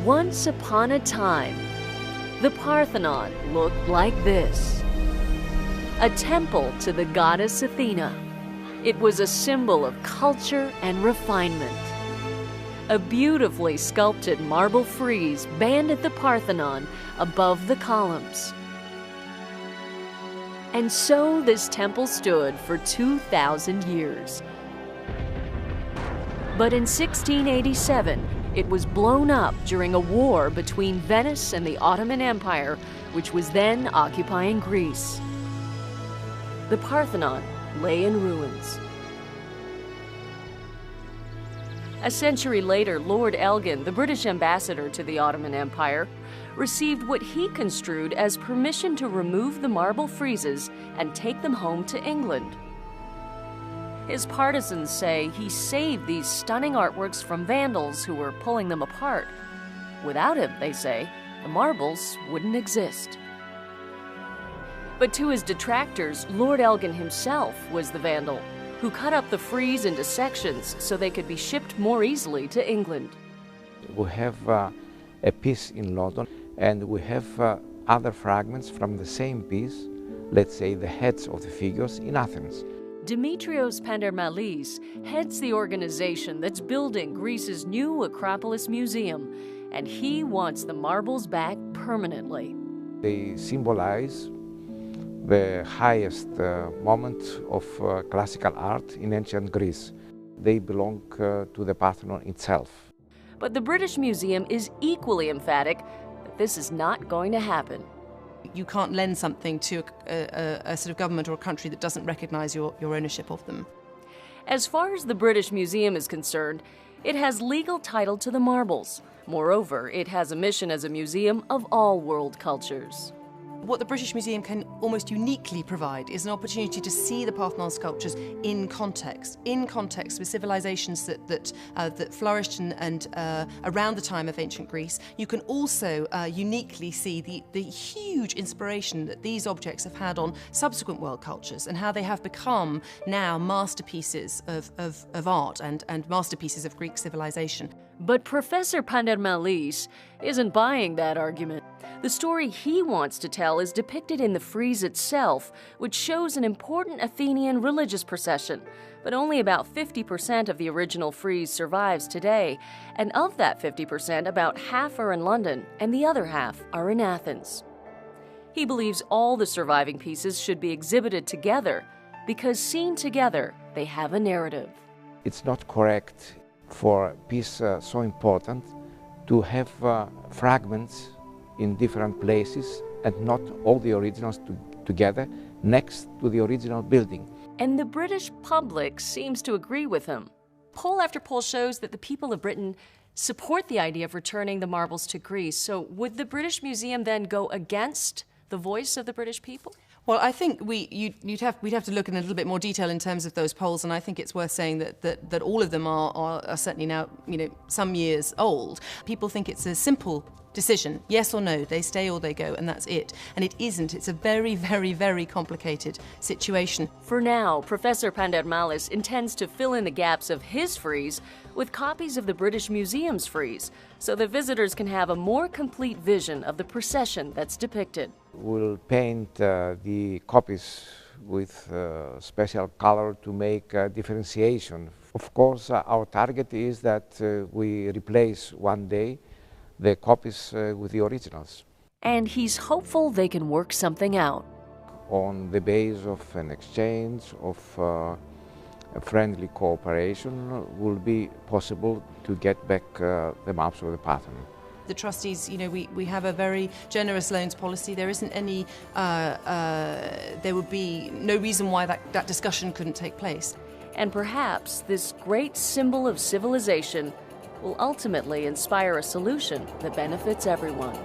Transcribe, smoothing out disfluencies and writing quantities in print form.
Once upon a time, the Parthenon looked like this. A temple to the goddess Athena. It was a symbol of culture and refinement. A beautifully sculpted marble frieze banded the Parthenon above the columns. And so this temple stood for 2,000 years. But in 1687, it was blown up during a war between Venice and the Ottoman Empire, which was then occupying Greece. The Parthenon lay in ruins. A century later, Lord Elgin, the British ambassador to the Ottoman Empire, received what he construed as permission to remove the marble friezes and take them home to England. His partisans say he saved these stunning artworks from vandals who were pulling them apart. Without him, they say, the marbles wouldn't exist. But to his detractors, Lord Elgin himself was the vandal, who cut up the frieze into sections so they could be shipped more easily to England. We have a piece in London, and we have other fragments from the same piece, let's say the heads of the figures, in Athens. Dimitrios Pandermalis heads the organization that's building Greece's new Acropolis Museum, and he wants the marbles back permanently. They symbolize the highest moment of classical art in ancient Greece. They belong to the Parthenon itself. But the British Museum is equally emphatic that this is not going to happen. You can't lend something to a sort of government or a country that doesn't recognize your ownership of them. As far as the British Museum is concerned, it has legal title to the marbles. Moreover, it has a mission as a museum of all world cultures. What the British Museum can almost uniquely provide is an opportunity to see the Parthenon sculptures in context with civilizations that flourished and around the time of ancient Greece. You can also uniquely see the huge inspiration that these objects have had on subsequent world cultures and how they have become now masterpieces of art and masterpieces of Greek civilization. But Professor Pandermalis isn't buying that argument. The story he wants to tell is depicted in the frieze itself, which shows an important Athenian religious procession. But only about 50% of the original frieze survives today. And of that 50%, about half are in London and the other half are in Athens. He believes all the surviving pieces should be exhibited together because seen together, they have a narrative. It's not correct for a piece so important to have fragments in different places and not all the originals together next to the original building. And the British public seems to agree with him. Poll after poll shows that the people of Britain support the idea of returning the marbles to Greece. So would the British Museum then go against the voice of the British people? Well, I think we'd have to look in a little bit more detail in terms of those polls, and I think it's worth saying that all of them are certainly now, some years old. People think it's a simple decision, yes or no, they stay or they go, and that's it. And it isn't. It's a very, very, very complicated situation. For now, Professor Pandermalis intends to fill in the gaps of his frieze with copies of the British Museum's frieze, so that visitors can have a more complete vision of the procession that's depicted. We'll paint the copies with special color to make differentiation. Of course, our target is that we replace one day the copies with the originals. And he's hopeful they can work something out. On the basis of an exchange, of a friendly cooperation, will be possible to get back the maps of the Parthenon. The trustees, we have a very generous loans policy. There isn't any, there would be no reason why that discussion couldn't take place. And perhaps this great symbol of civilization will ultimately inspire a solution that benefits everyone.